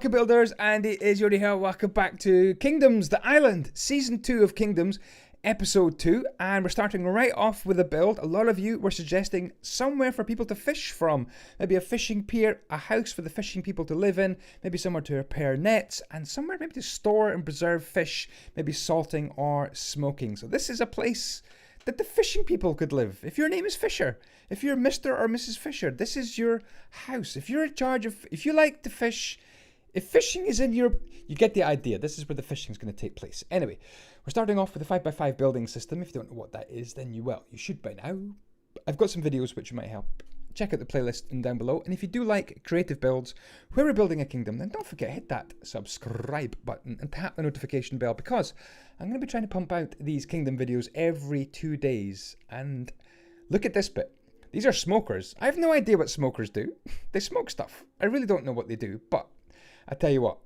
Welcome builders, Andyisyoda here. Welcome back to Kingdoms, the Island, Season 2 of Kingdoms, Episode 2. And we're starting right off with a build. A lot of you were suggesting somewhere for people to fish from. Maybe a fishing pier, a house for the fishing people to live in, maybe somewhere to repair nets, and somewhere maybe to store and preserve fish, maybe salting or smoking. So this is a place that the fishing people could live. If your name is Fisher, if you're Mr. or Mrs. Fisher, this is your house. If you're in charge of, if you like to fish, if fishing is in your, you get the idea. This is where the fishing is going to take place. Anyway, we're starting off with a 5x5 building system. If you don't know what that is, then you should by now. I've got some videos which might help. Check out the playlist and down below. And if you do like creative builds where we're building a kingdom, then don't forget, hit that subscribe button and tap the notification bell, because I'm going to be trying to pump out these kingdom videos every 2 days. And look at this bit. These are smokers. I have no idea what smokers do. They smoke stuff. I really don't know what they do, but I tell you what.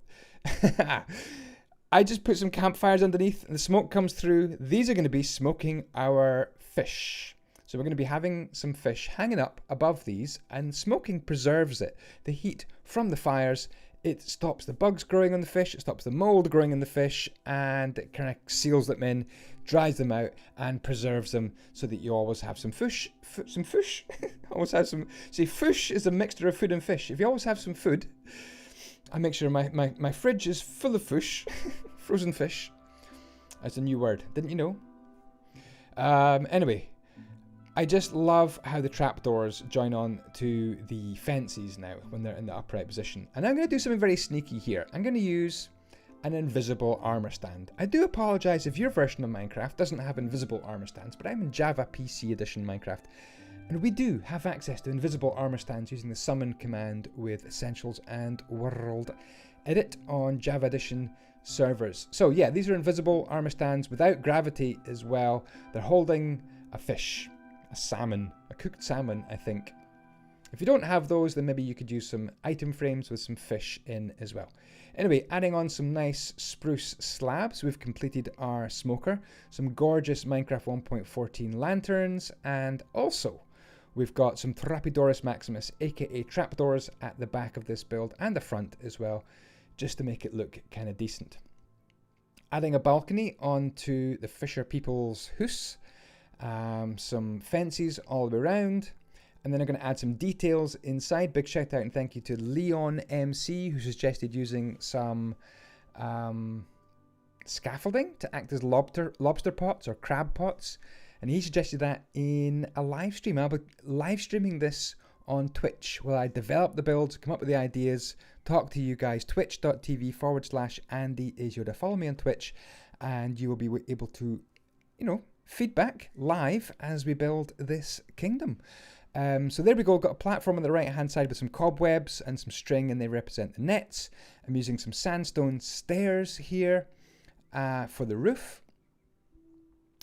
I just put some campfires underneath and the smoke comes through. These are going to be smoking our fish. So we're going to be having some fish hanging up above these, and smoking preserves it. The heat from the fires, it stops the bugs growing on the fish, it stops the mold growing in the fish, and it kind of seals them in, dries them out, and preserves them so that you always have some fish. Always have some. See, fish is a mixture of food and fish. If you always have some food, I make sure my fridge is full of fish, frozen fish. That's a new word, didn't you know? Anyway. I just love how the trapdoors join on to the fences now when they're in the upright position. And I'm going to do something very sneaky here. I'm going to use an invisible armor stand. I do apologize if your version of Minecraft doesn't have invisible armor stands, but I'm in Java PC edition Minecraft. And we do have access to invisible armor stands using the summon command with Essentials and World Edit on Java edition servers. So yeah, these are invisible armor stands without gravity as well. They're holding a fish. A salmon, a cooked salmon, I think. If you don't have those, then maybe you could use some item frames with some fish in as well. Anyway, adding on some nice spruce slabs, we've completed our smoker. Some gorgeous Minecraft 1.14 lanterns, and also we've got some Trapdoris Maximus, aka trapdoors, at the back of this build and the front as well, just to make it look kind of decent. Adding a balcony onto the Fisher people's house. Some fences all the way around, and then I'm going to add some details inside. Big shout out and thank you to Leon MC, who suggested using some scaffolding to act as lobster pots or crab pots, and he suggested that in a live stream. I'll be live streaming this on Twitch while I develop the builds, come up with the ideas, talk to you guys. Twitch.tv/Andyisyoda. Follow me on Twitch and you will be able to, feedback live as we build this kingdom. So there we go. Got a platform on the right hand side with some cobwebs and some string, and they represent the nets. I'm using some sandstone stairs here for the roof.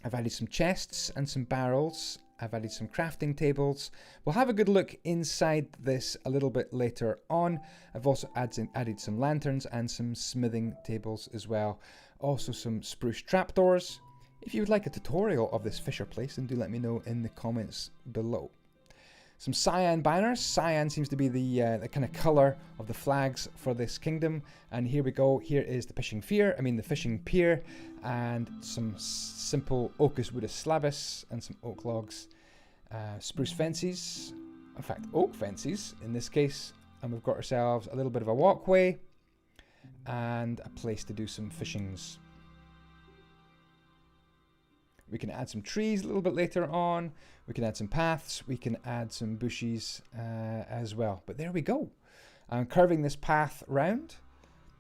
I've added some chests and some barrels. I've added some crafting tables. We'll have a good look inside this a little bit later on. I've also added some lanterns and some smithing tables as well. Also some spruce trapdoors. If you would like a tutorial of this Fisher place, then do let me know in the comments below. Some cyan banners. Cyan seems to be the kind of colour of the flags for this kingdom. And here we go. Here is the fishing pier, and some simple Ocus Woodus Slavus and some oak logs. Spruce fences. In fact, oak fences in this case. And we've got ourselves a little bit of a walkway and a place to do some fishings. We can add some trees a little bit later on. We can add some paths. We can add some bushes as well. But there we go. I'm curving this path round.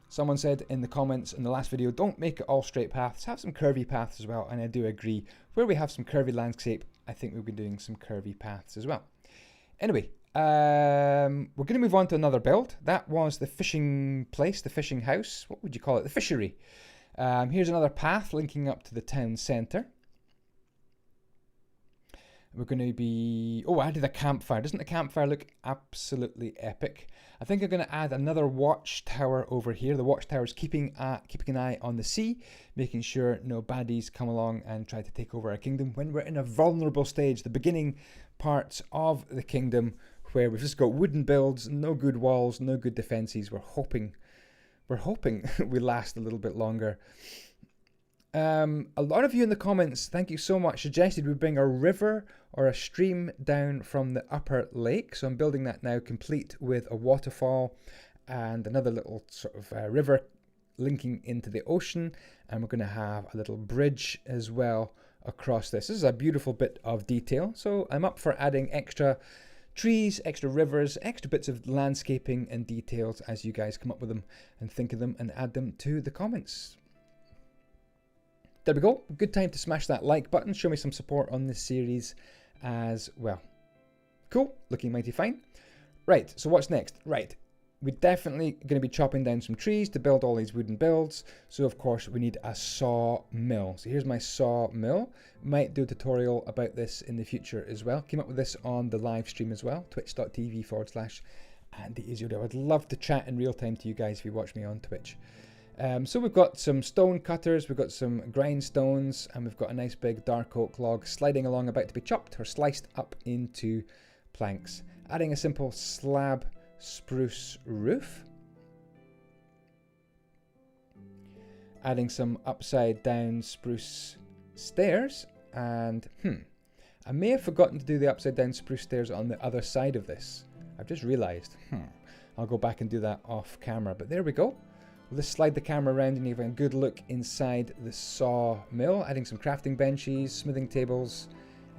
Someone said in the comments in the last video, don't make it all straight paths. Have some curvy paths as well. And I do agree. Where we have some curvy landscape, I think we'll be doing some curvy paths as well. Anyway, we're going to move on to another build. That was the fishing place, the fishing house. What would you call it? The fishery. Here's another path linking up to the town centre. We're going to be... Oh, I added a campfire. Doesn't the campfire look absolutely epic? I think I'm going to add another watchtower over here. The watchtower is keeping an eye on the sea, making sure no baddies come along and try to take over our kingdom when we're in a vulnerable stage, the beginning parts of the kingdom where we've just got wooden builds, no good walls, no good defences. We're hoping we're hoping we last a little bit longer. A lot of you in the comments, thank you so much, suggested we bring a river or a stream down from the upper lake. So I'm building that now, complete with a waterfall and another little sort of river linking into the ocean. And we're going to have a little bridge as well across this. This is a beautiful bit of detail. So I'm up for adding extra trees, extra rivers, extra bits of landscaping and details as you guys come up with them and think of them and add them to the comments. There we go. Good time to smash that like button. Show me some support on this series as well. Cool. Looking mighty fine. Right. So what's next? Right. We're definitely going to be chopping down some trees to build all these wooden builds. So of course we need a sawmill. So here's my sawmill. Might do a tutorial about this in the future as well. Came up with this on the live stream as well. Twitch.tv/Andyisyoda. I would love to chat in real time to you guys if you watch me on Twitch. So we've got some stone cutters, we've got some grindstones, and we've got a nice big dark oak log sliding along, about to be chopped or sliced up into planks. Adding a simple slab spruce roof. Adding some upside down spruce stairs, and I may have forgotten to do the upside down spruce stairs on the other side of this. I've just realized. I'll go back and do that off camera, but there we go. We'll just slide the camera around and you have a good look inside the sawmill. Adding some crafting benches, smithing tables,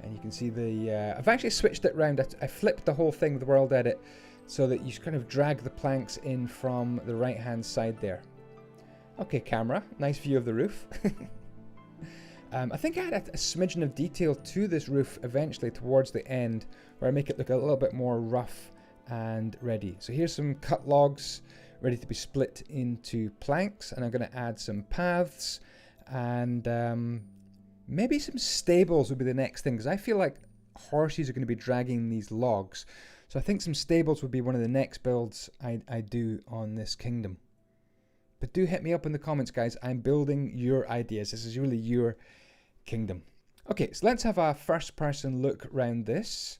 and you can see the... I've actually switched it around. I flipped the whole thing with the world edit so that you kind of drag the planks in from the right hand side there. Okay, camera. Nice view of the roof. I think I had a smidgen of detail to this roof eventually towards the end where I make it look a little bit more rough and ready. So here's some cut logs ready to be split into planks, and I'm going to add some paths and maybe some stables would be the next thing, because I feel like horses are going to be dragging these logs. So I think some stables would be one of the next builds I do on this kingdom. But do hit me up in the comments, guys. I'm building your ideas. This is really your kingdom. Okay, so let's have a first person look around this.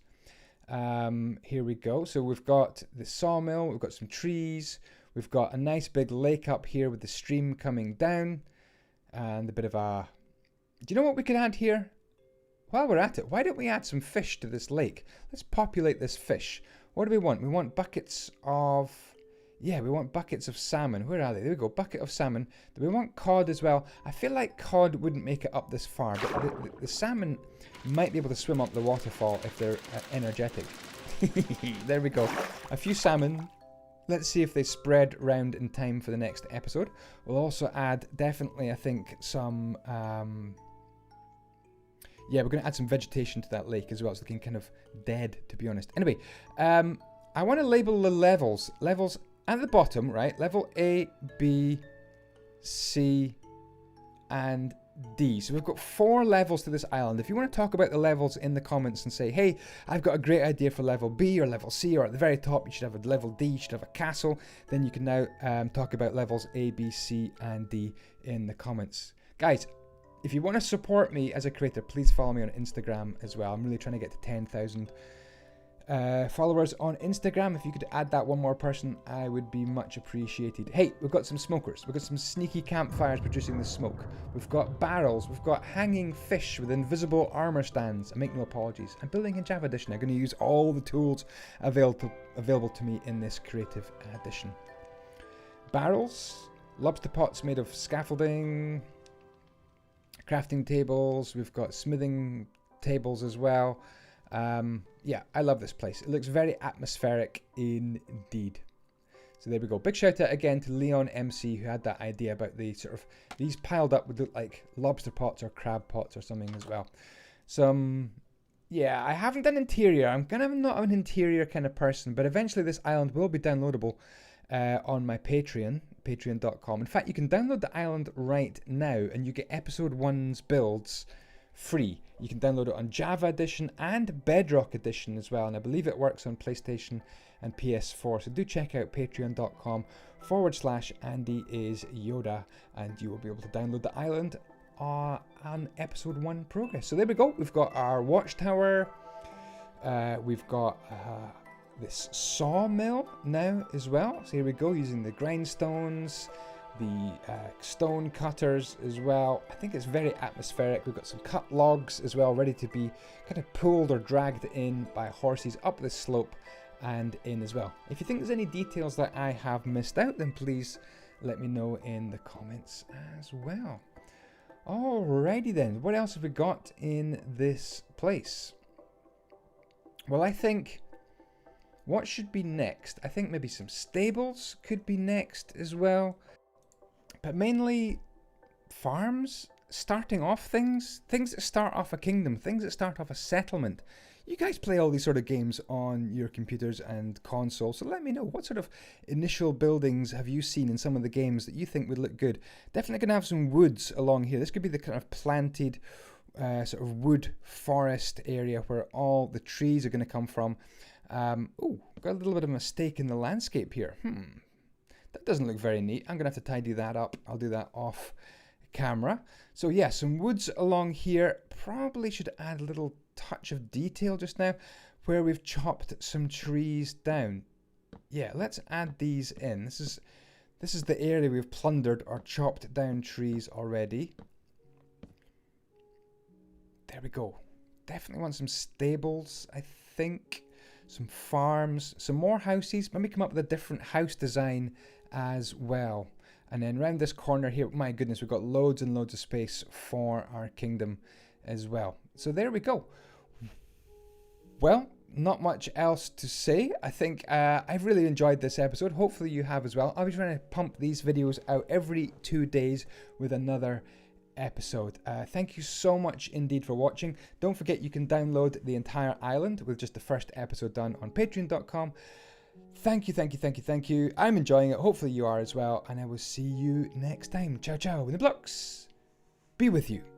Here we go. So we've got the sawmill, we've got some trees, we've got a nice big lake up here with the stream coming down, and a bit of a... Do you know what we could add here? While we're at it, why don't we add some fish to this lake? Let's populate this fish. What do we want? We want buckets of... Yeah, we want buckets of salmon. Where are they? There we go, bucket of salmon. Do we want cod as well? I feel like cod wouldn't make it up this far, but the salmon might be able to swim up the waterfall if they're energetic. There we go. A few salmon. Let's see if they spread around in time for the next episode. We'll also add, definitely, I think, some... yeah, we're going to add some vegetation to that lake as well. It's looking kind of dead, to be honest. Anyway, I want to label the levels. Levels at the bottom, right? Level A, B, C, and D. So we've got 4 levels to this island. If you want to talk about the levels in the comments and say, hey, I've got a great idea for level B or level C, or at the very top you should have a level D, you should have a castle, then you can now talk about levels A, B, C, and D in the comments. Guys, if you want to support me as a creator, please follow me on Instagram as well. I'm really trying to get to 10,000 followers on Instagram. If you could add that one more person, I would be much appreciated. Hey, we've got some smokers. We've got some sneaky campfires producing the smoke. We've got barrels. We've got hanging fish with invisible armor stands. I make no apologies. I'm building in Java Edition. I'm going to use all the tools available to me in this creative edition. Barrels, lobster pots made of scaffolding, crafting tables. We've got smithing tables as well. Yeah, I love this place. It looks very atmospheric indeed. So there we go. Big shout out again to Leon MC, who had that idea about the sort of, these piled up would look like lobster pots or crab pots or something as well. Yeah, I haven't done interior. I'm kind of not an interior kind of person, but eventually this island will be downloadable on my Patreon, patreon.com. In fact, you can download the island right now and you get episode 1's builds free. You can download it on Java Edition and Bedrock Edition as well, and I believe it works on PlayStation and PS4. So do check out patreon.com/Andyisyoda and you will be able to download the island on episode 1 progress. So there we go. We've got our watchtower. We've got this sawmill now as well. So here we go, using the grindstones, the stone cutters as well. I think it's very atmospheric. We've got some cut logs as well, ready to be kind of pulled or dragged in by horses up this slope and in as well. If you think there's any details that I have missed out, then please let me know in the comments as well. Alrighty then, what else have we got in this place? Well, I think what should be next? I think maybe some stables could be next as well. But mainly farms, starting off things that start off a kingdom, things that start off a settlement. You guys play all these sort of games on your computers and consoles, so let me know what sort of initial buildings have you seen in some of the games that you think would look good. Definitely going to have some woods along here. This could be the kind of planted sort of wood forest area where all the trees are going to come from. Oh, got a little bit of a mistake in the landscape here. That doesn't look very neat. I'm going to have to tidy that up. I'll do that off camera. So yeah, some woods along here. Probably should add a little touch of detail just now where we've chopped some trees down. Yeah, let's add these in. This is the area we've plundered or chopped down trees already. There we go. Definitely want some stables, I think. Some farms, some more houses. Maybe come up with a different house design as well. And then around this corner here, my goodness, we've got loads and loads of space for our kingdom as well. So there we go. Well, not much else to say. I think I've really enjoyed this episode. Hopefully you have as well. I'll be trying to pump these videos out every 2 days with another episode. Thank you so much indeed for watching. Don't forget you can download the entire island with just the first episode done on patreon.com. Thank you. I'm enjoying it. Hopefully you are as well. And I will see you next time. Ciao, ciao. And the blocks be with you.